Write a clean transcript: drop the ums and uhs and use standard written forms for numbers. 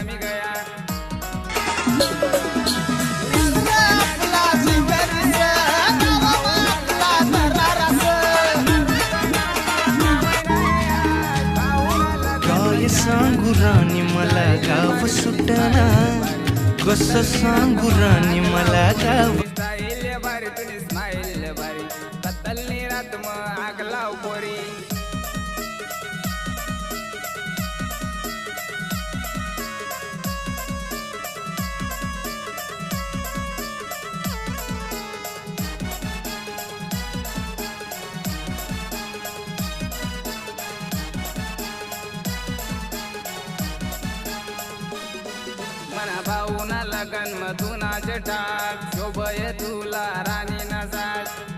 मी गया काय सांगू राणी मला गाव सुटना, कसं सांगू राणी मला गाव. स्टाईल बारी तुझी स्माईल बारी तत्तलनी रात मग आग लाव पोरी मना भाऊना लगन मधुनाचे टाक शोभय तुला राणी ना साज